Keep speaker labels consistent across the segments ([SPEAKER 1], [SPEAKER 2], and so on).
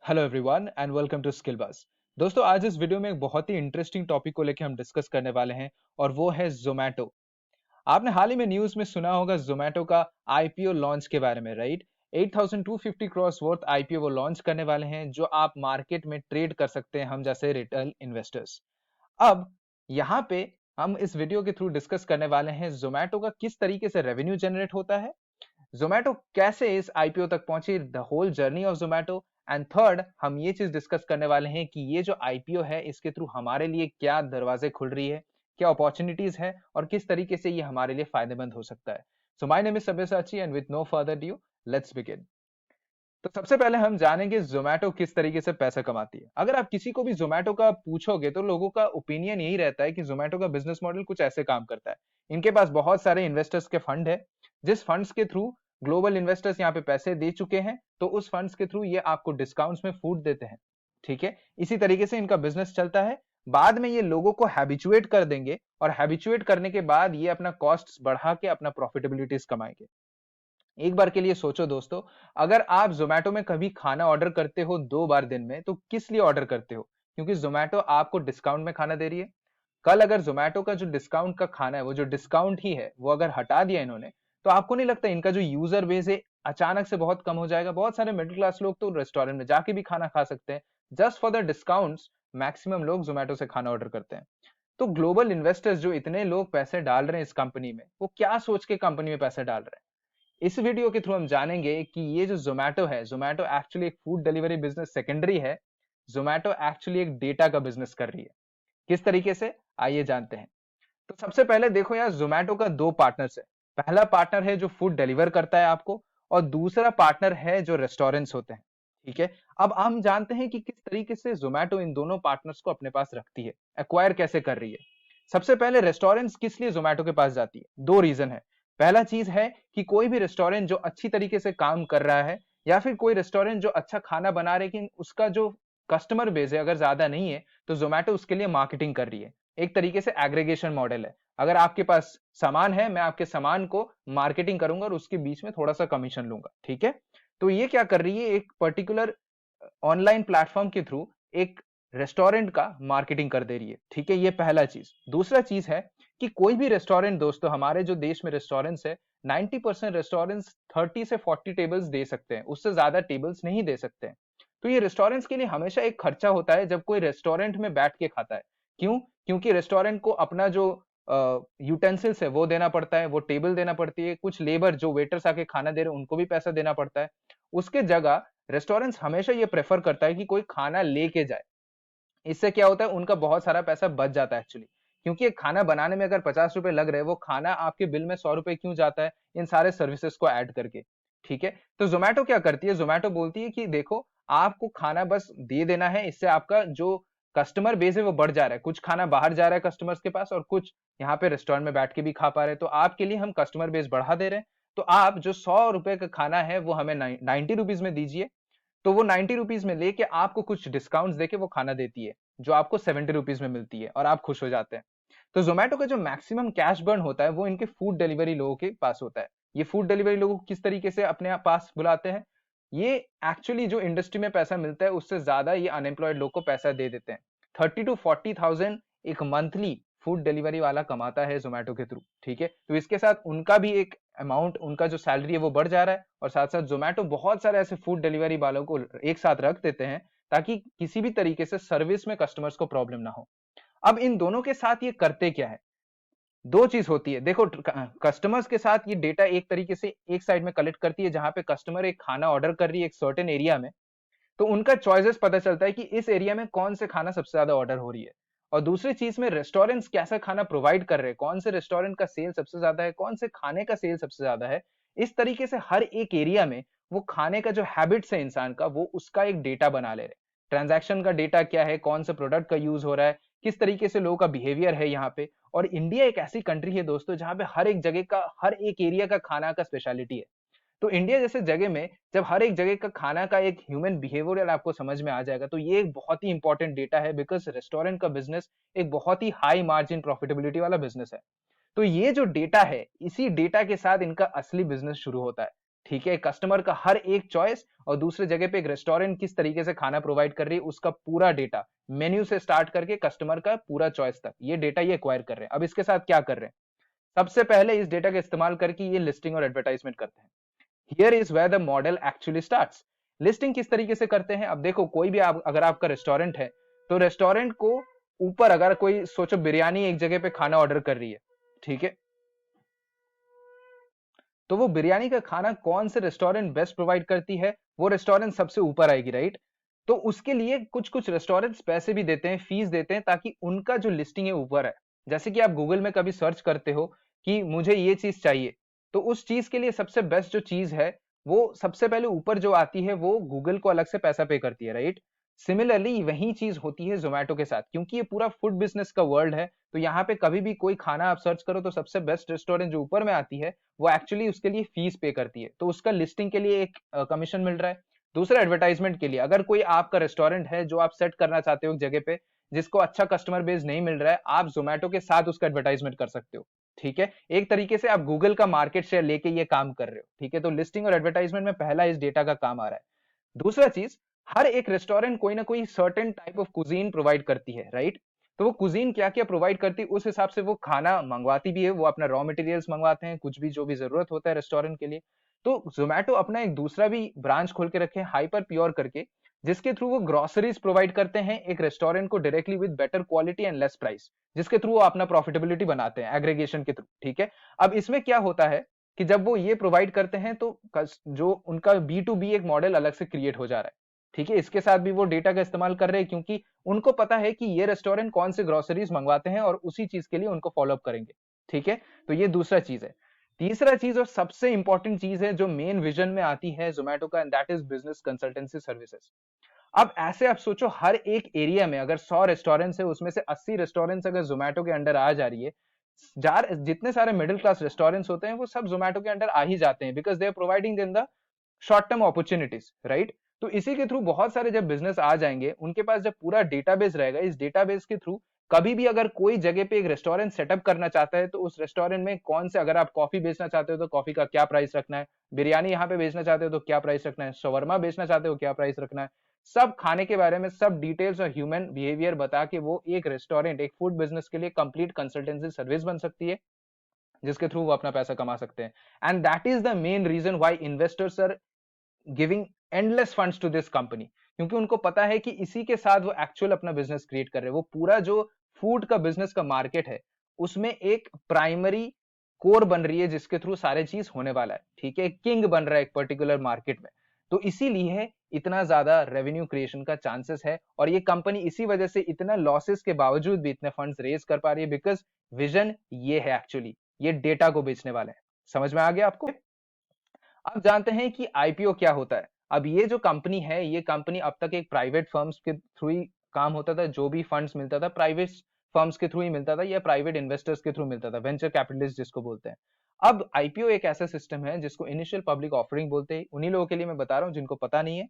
[SPEAKER 1] Hello everyone and welcome to Skill Bus. दोस्तों, आज इस वीडियो में एक बहुत ही इंटरेस्टिंग टॉपिक को लेकर हम डिस्कस करने वाले हैं और वो है जोमैटो। आपने हाल ही में न्यूज में सुना होगा जोमैटो का आईपीओ लॉन्च के बारे में, राइट? 8,250 क्रॉस वर्थ आईपीओ वो लॉन्च करने वाले हैं जो आप मार्केट में ट्रेड कर सकते हैं, हम जैसे रिटेल इन्वेस्टर्स। अब यहाँ पे हम इस वीडियो के थ्रू डिस्कस करने वाले हैं जोमैटो का किस तरीके से रेवेन्यू जनरेट होता है, जोमेटो कैसे इस आईपीओ तक पहुंची, the whole journey of Zomato. And third, हम ये चीज डिस्कस करने वाले हैं कि ये जो आईपीओ है इसके थ्रू हमारे लिए क्या दरवाजे खुल रही है, क्या अपॉर्चुनिटीज है और किस तरीके से ये हमारे लिए फायदेमंद हो सकता है। So my name is Sabyasachi and with no further due, let's begin. तो सबसे पहले हम जानेंगे जोमेटो किस तरीके से पैसा कमाती है। अगर आप किसी को भी जोमेटो का पूछोगे तो लोगों का ओपिनियन यही रहता है कि जोमेटो का बिजनेस मॉडल कुछ ऐसे काम करता है। इनके पास बहुत सारे इन्वेस्टर्स के फंड है, जिस फंड्स के थ्रू ग्लोबल इन्वेस्टर्स यहाँ पे पैसे दे चुके हैं, तो उस फंड्स के थ्रू ये आपको डिस्काउंट्स में फूड देते हैं। ठीक है, इसी तरीके से इनका बिजनेस चलता है। बाद में ये लोगों को हैबिचुएट कर देंगे और हैबिचुएट करने के बाद ये अपना कॉस्ट बढ़ा के अपना प्रॉफिटेबिलिटीज कमाएंगे। एक बार के लिए सोचो दोस्तों, अगर आप जोमेटो में कभी खाना ऑर्डर करते हो 2 बार दिन में, तो किस लिए ऑर्डर करते हो? क्योंकि जोमेटो आपको डिस्काउंट में खाना दे रही है। कल अगर जोमेटो का जो डिस्काउंट का खाना है, वो जो डिस्काउंट ही है, वो अगर हटा दिया इन्होंने, तो आपको नहीं लगता इनका जो यूजर बेस है अचानक से बहुत कम हो जाएगा? बहुत सारे मिडिल क्लास लोग तो रेस्टोरेंट में जाके भी खाना खा सकते हैं, just for the discounts. Maximum लोग जोमेटो से खाना ऑर्डर करते हैं। तो ग्लोबल इन्वेस्टर्स जो इतने लोग पैसे डाल रहे हैं इस कंपनी में, वो क्या सोच के कंपनी में पैसे डाल रहे हैं? इस वीडियो के थ्रू हम जानेंगे कि ये जो जोमेटो है, जोमेटो एक्चुअली एक फूड डिलीवरी बिजनेस सेकेंडरी है। जोमेटो एक्चुअली एक डेटा का बिजनेस कर रही है। किस तरीके से, आइए जानते हैं। तो सबसे पहले देखो यार, जोमेटो का दो पार्टनर्स है। पहला पार्टनर है जो फूड डिलीवर करता है आपको, और दूसरा पार्टनर है जो रेस्टोरेंट्स होते हैं। ठीक है, अब हम जानते हैं कि किस तरीके से जोमेटो इन दोनों पार्टनर्स को अपने पास रखती है, एक्वायर कैसे कर रही है। सबसे पहले, रेस्टोरेंट्स किस लिए जोमेटो के पास जाती है? दो रीजन है। पहला चीज है कि कोई भी रेस्टोरेंट जो अच्छी तरीके से काम कर रहा है, या फिर कोई रेस्टोरेंट जो अच्छा खाना बना रहे, लेकिन उसका जो कस्टमर बेस है अगर ज्यादा नहीं है, तो जोमेटो उसके लिए मार्केटिंग कर रही है। एक तरीके से एग्रीगेशन मॉडल है। अगर आपके पास सामान है, मैं आपके सामान को मार्केटिंग करूंगा और उसके बीच में थोड़ा सा कमीशन लूंगा। ठीक है, तो ये क्या कर रही है, एक पर्टिकुलर ऑनलाइन प्लेटफॉर्म के थ्रू एक रेस्टोरेंट का मार्केटिंग कर दे रही है। ठीक है, ये पहला चीज। दूसरा चीज है कि कोई भी रेस्टोरेंट, दोस्तों हमारे जो देश में रेस्टोरेंट्स है, 90% रेस्टोरेंट्स 30 से 40 टेबल्स दे सकते हैं, उससे ज्यादा टेबल्स नहीं दे सकते हैं। तो ये रेस्टोरेंट्स के लिए हमेशा एक खर्चा होता है जब कोई रेस्टोरेंट में बैठ के खाता है। क्यों? क्योंकि रेस्टोरेंट को अपना जो यूटेंसिल्स है वो देना पड़ता है, वो टेबल देना पड़ती है, कुछ लेबर जो वेटर्स आके खाना दे रहे हैं उनको भी पैसा देना पड़ता है। उसके जगह रेस्टोरेंट्स हमेशा ये प्रेफर करता है कि कोई खाना लेके जाए। इससे क्या होता है, उनका बहुत सारा पैसा बच जाता है एक्चुअली। क्योंकि एक खाना बनाने में अगर 50 रुपए लग रहे हैं, वो खाना आपके बिल में 100 रुपए क्यों जाता है, इन सारे सर्विसेज को ऐड करके। ठीक है, तो जोमेटो क्या करती है, जोमेटो बोलती है कि देखो, आपको खाना बस दे देना है, इससे आपका जो कस्टमर बेस है वो बढ़ जा रहा है। कुछ खाना बाहर जा रहा है कस्टमर्स के पास, और कुछ यहाँ पे रेस्टोरेंट में बैठ के भी खा पा रहे हैं, तो आपके लिए हम कस्टमर बेस बढ़ा दे रहे हैं। तो आप जो 100 रुपए का खाना है वो हमें 90 रुपीज में दीजिए। तो वो 90 रुपीज में लेके आपको कुछ डिस्काउंट्स देके वो खाना देती है, जो आपको 70 रुपीज में मिलती है, और आप खुश हो जाते हैं। तो जोमेटो का जो मैक्सिमम कैश बर्न होता है वो इनके फूड डिलीवरी लोगों के पास होता है। ये फूड डिलीवरी लोगों को किस तरीके से अपने पास बुलाते हैं, ये एक्चुअली जो इंडस्ट्री में पैसा मिलता है उससे ज्यादा ये अनएम्प्लॉयड लोग को पैसा दे देते हैं। 30 to 40 थाउजेंड एक मंथली फूड डिलीवरी वाला कमाता है जोमेटो के थ्रू। ठीक है, तो इसके साथ उनका भी एक अमाउंट, उनका जो सैलरी है वो बढ़ जा रहा है, और साथ साथ जोमेटो बहुत सारे ऐसे फूड डिलीवरी वालों को एक साथ रख देते हैं ताकि किसी भी तरीके से सर्विस में कस्टमर्स को प्रॉब्लम ना हो। अब इन दोनों के साथ ये करते क्या है, दो चीज होती है। देखो, कस्टमर्स के साथ ये डेटा एक तरीके से एक साइड में कलेक्ट करती है, जहां पे कस्टमर एक खाना ऑर्डर कर रही है एक सर्टेन एरिया में, तो उनका चॉइसेस पता चलता है कि इस एरिया में कौन से खाना सबसे ज्यादा ऑर्डर हो रही है। और दूसरी चीज में रेस्टोरेंट्स कैसा खाना प्रोवाइड कर रहे हैं, कौन से रेस्टोरेंट का सेल सबसे ज्यादा है, कौन से खाने का सेल सबसे ज्यादा है। इस तरीके से हर एक एरिया में वो खाने का जो हैबिट्स है इंसान का, वो उसका एक डेटा बना ले रहे हैं। ट्रांजैक्शन का डेटा क्या है, कौन से प्रोडक्ट का यूज हो रहा है, किस तरीके से लोगों का बिहेवियर है यहाँ पे। और इंडिया एक ऐसी कंट्री है दोस्तों जहां पे हर एक जगह का, हर एक एरिया का खाना का स्पेशलिटी है। तो इंडिया जैसे जगह में जब हर एक जगह का खाना का एक ह्यूमन बिहेवियर आपको समझ में आ जाएगा, तो ये एक बहुत ही इंपॉर्टेंट डेटा है, बिकॉज रेस्टोरेंट का बिजनेस एक बहुत ही हाई मार्जिन प्रॉफिटेबिलिटी वाला बिजनेस है। तो ये जो डेटा है, इसी डेटा के साथ इनका असली बिजनेस शुरू होता है। ठीक है, कस्टमर का हर एक चॉइस और दूसरे जगह पे एक रेस्टोरेंट किस तरीके से खाना प्रोवाइड कर रही है उसका पूरा डेटा, मेन्यू से स्टार्ट करके कस्टमर का पूरा चॉइस तक, ये डेटा ये एक्वायर कर रहे हैं। अब इसके साथ क्या कर रहे हैं, सबसे पहले इस डेटा का इस्तेमाल करके ये लिस्टिंग और एडवर्टाइजमेंट करते हैं। Here is where the model actually starts. Listing किस तरीके से करते हैं, अब देखो कोई भी अगर आपका रेस्टोरेंट है तो रेस्टोरेंट को ऊपर अगर कोई सोचो बिरयानी एक जगह पे खाना ऑर्डर कर रही है, ठीक है, तो वो बिरयानी का खाना कौन से रेस्टोरेंट बेस्ट प्रोवाइड करती है, वो रेस्टोरेंट सबसे ऊपर आएगी, राइट। तो उसके लिए कुछ कुछ रेस्टोरेंट्स पैसे भी देते हैं, फीस देते हैं, ताकि उनका जो लिस्टिंग है ऊपर है। जैसे कि आप गूगल में कभी सर्च करते हो कि मुझे ये चीज चाहिए, तो उस चीज के लिए सबसे बेस्ट जो चीज है वो सबसे पहले ऊपर जो आती है वो गूगल को अलग से पैसा पे करती है, राइट। सिमिलरली वही चीज होती है जोमेटो के साथ, क्योंकि ये पूरा फूड बिजनेस का वर्ल्ड है, तो यहाँ पे कभी भी कोई खाना आप सर्च करो तो सबसे बेस्ट रेस्टोरेंट जो ऊपर में आती है वो एक्चुअली उसके लिए फीस पे करती है, तो उसका लिस्टिंग के लिए एक कमीशन मिल रहा है। दूसरा एडवर्टाइजमेंट के लिए, अगर कोई आपका रेस्टोरेंट है जो आप सेट करना चाहते हो एक जगह पे जिसको अच्छा कस्टमर बेस नहीं मिल रहा है, आप जोमेटो के साथ उसका एडवर्टाइजमेंट कर सकते हो, ठीक है। एक तरीके से आप गूगल का मार्केट शेयर लेके ये काम कर रहे हो, ठीक है। तो लिस्टिंग और एडवर्टाइजमेंट में पहला इस डेटा का काम आ रहा है। दूसरा चीज, हर एक रेस्टोरेंट कोई ना कोई certain type of cuisine provide करती है, राइट। तो वो कुजीन क्या क्या प्रोवाइड करती है उस हिसाब से वो खाना मंगवाती भी है, वो अपना रॉ मटेरियल्स मंगवाते हैं, कुछ भी जो भी जरूरत होता है रेस्टोरेंट के लिए। तो जोमेटो अपना एक दूसरा भी ब्रांच खोल के रखे हाइपर प्योर करके, जिसके थ्रू वो ग्रोसरीज प्रोवाइड करते हैं एक रेस्टोरेंट को directly with better quality and less price, जिसके थ्रू वो अपना प्रॉफिटेबिलिटी बनाते हैं एग्रीगेशन के थ्रू, ठीक है। अब इसमें क्या होता है कि जब वो ये प्रोवाइड करते हैं तो जो उनका B2B एक मॉडल अलग से क्रिएट हो जा रहा है, ठीक है। इसके साथ भी वो डेटा का इस्तेमाल कर रहे हैं, क्योंकि उनको पता है कि ये रेस्टोरेंट कौन से ग्रोसरीज मंगवाते हैं और उसी चीज के लिए उनको फॉलोअप करेंगे, ठीक है। तो ये दूसरा चीज है। तीसरा चीज और सबसे इंपॉर्टेंट चीज है जो मेन विजन में आती है जोमेटो का, and that is business consultancy services. अब ऐसे आप सोचो हर एक एरिया में अगर 100 रेस्टोरेंट्स है उसमें से 80 रेस्टोरेंट्स अगर जोमेटो के अंडर आ जा रही है, जार जितने सारे मिडिल क्लास रेस्टोरेंट्स होते हैं वो सब जोमेटो के अंडर आ ही जाते हैं, because they are providing them the short term opportunities, right. तो इसी के थ्रू बहुत सारे जब बिजनेस आ जाएंगे उनके पास जब पूरा डेटाबेस रहेगा, इस डेटाबेस के थ्रू कभी भी अगर कोई जगह पे एक रेस्टोरेंट सेटअप करना चाहता है तो उस रेस्टोरेंट में कौन से, अगर आप कॉफी बेचना चाहते हो तो कॉफी का क्या प्राइस रखना है, बिरयानी यहाँ पे बेचना चाहते हो तो क्या प्राइस रखना है, शवरमा बेचना चाहते हो क्या प्राइस रखना है, सब खाने के बारे में सब डिटेल्स और ह्यूमन बिहेवियर बता के वो एक रेस्टोरेंट एक फूड बिजनेस के लिए कंप्लीट कंसल्टेंसी सर्विस बन सकती है, जिसके थ्रू वो अपना पैसा कमा सकते हैं। And that is the main reason why investors are giving endless funds to this company, क्योंकि उनको पता है कि इसी के साथ वो एक्चुअल अपना बिजनेस क्रिएट कर रहे हैं। वो पूरा जो फूड का बिजनेस का मार्केट है उसमें एक प्राइमरी कोर बन रही है जिसके थ्रू सारे चीज होने वाला है, ठीक है, किंग बन रहा है एक पर्टिकुलर मार्केट में। तो इसीलिए इतना ज्यादा रेवेन्यू क्रिएशन का चांसेस है, और ये कंपनी इसी वजह से इतना लॉसेस के बावजूद भी इतने फंड्स रेज कर पा रही है, बिकॉज विजन ये है एक्चुअली, ये डेटा को बेचने वाले हैं। समझ में आ गया आपको। अब जानते हैं कि आईपीओ क्या होता है। अब ये जो कंपनी है, ये कंपनी अब तक एक प्राइवेट फर्म्स के थ्रू ही काम होता था, जो भी फंड्स मिलता था प्राइवेट फर्म्स के थ्रू ही मिलता था या प्राइवेट इन्वेस्टर्स के थ्रू मिलता था, वेंचर कैपिटलिस्ट जिसको बोलते हैं। अब आईपीओ एक ऐसा सिस्टम है जिसको इनिशियल पब्लिक ऑफरिंग बोलते हैं, उन्हीं लोगों के लिए मैं बता रहा हूँ जिनको पता नहीं है।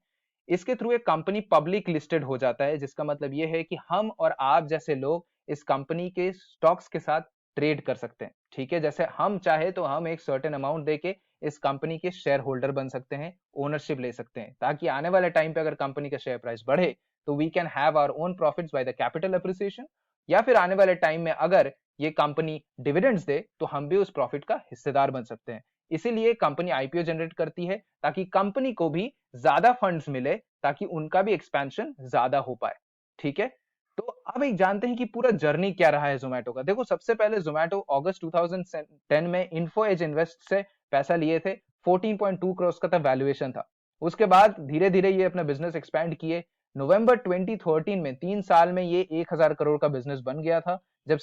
[SPEAKER 1] इसके थ्रू एक कंपनी पब्लिक लिस्टेड हो जाता है, जिसका मतलब ये है कि हम और आप जैसे लोग इस कंपनी के स्टॉक्स के साथ ट्रेड कर सकते हैं, ठीक है। जैसे हम चाहे तो हम एक सर्टेन अमाउंट देके इस कंपनी के शेयर होल्डर बन सकते हैं, ओनरशिप ले सकते हैं, ताकि आने वाले टाइम पे अगर कंपनी का शेयर प्राइस बढ़े तो we can have our own profits by the capital appreciation, या फिर आने वाले टाइम में अगर ये कंपनी डिविडेंड्स दे तो हम भी उस प्रॉफिट का हिस्सेदार बन सकते हैं। इसीलिए कंपनी आईपीओ जनरेट करती है ताकि कंपनी को भी ज्यादा फंड्स मिले, ताकि उनका भी एक्सपेंशन ज्यादा हो पाए, ठीक है। तो अब एक जानते हैं कि पूरा जर्नी क्या रहा है जोमेटो का। देखो सबसे पहले जोमेटो अगस्त 2010 में इन्फो एज इन्वेस्ट से पैसा लिए थे, 14.2 करोड़ का था वैल्यूएशन था। उसके बाद धीरे धीरे ये अपना बिजनेस एक्सपैंड किए। नवंबर 2013 में 3 साल में ये 1000 करोड़ का बिजनेस बन गया था, जब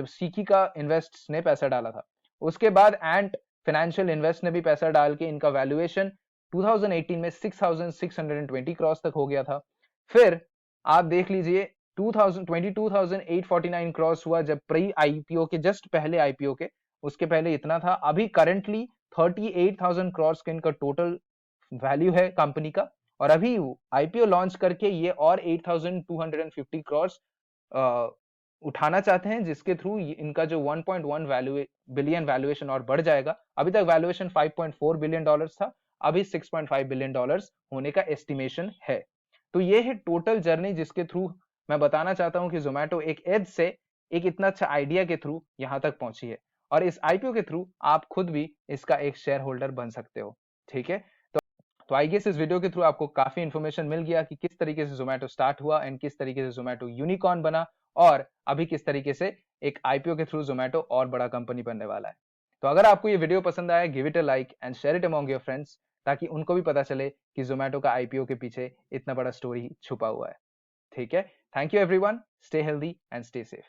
[SPEAKER 1] सीकी का इन्वेस्ट ने पैसा डाला था। उसके बाद एंट फाइनेंशियल इन्वेस्ट ने भी पैसा डाल के इनका वैल्यूएशन 2018 में 6620 करोड़ तक हो गया था। फिर आप देख लीजिए 22,849 क्रॉस हुआ जब प्री आईपीओ के जस्ट पहले आईपीओ के, उसके पहले इतना था। अभी करंटली 38,000 क्रॉस का इनका टोटल वैल्यू है कंपनी का, और अभी आईपीओ लॉन्च करके ये और 8,250 क्रॉस उठाना चाहते हैं, जिसके थ्रू इनका जो 1.1 बिलियन वैल्यूएशन और बढ़ जाएगा। अभी तक वैल्यूएशन 5.4 बिलियन डॉलर्स था, अभी 6.5 बिलियन डॉलर्स होने का एस्टिमेशन है। तो ये है टोटल जर्नी जिसके थ्रू मैं बताना चाहता हूं कि जोमेटो एक एज से एक इतना अच्छा आइडिया के थ्रू यहां तक पहुंची है, और इस आईपीओ के थ्रू आप खुद भी इसका एक शेयर होल्डर बन सकते हो। ठीक है, तो आई गेस इस वीडियो के थ्रू आपको काफी इंफॉर्मेशन मिल गया कि किस तरीके से जोमेटो स्टार्ट हुआ एंड किस तरीके से जोमेटो यूनिकॉर्न बना, और अभी किस तरीके से एक आईपीओ के थ्रू जोमेटो और बड़ा कंपनी बनने वाला है। तो अगर आपको ये वीडियो पसंद आया, give it a like and share it among your friends, ताकि उनको भी पता चले कि जोमेटो का आईपीओ के पीछे इतना बड़ा स्टोरी छुपा हुआ है। ठीक है, thank you everyone, stay healthy and stay safe.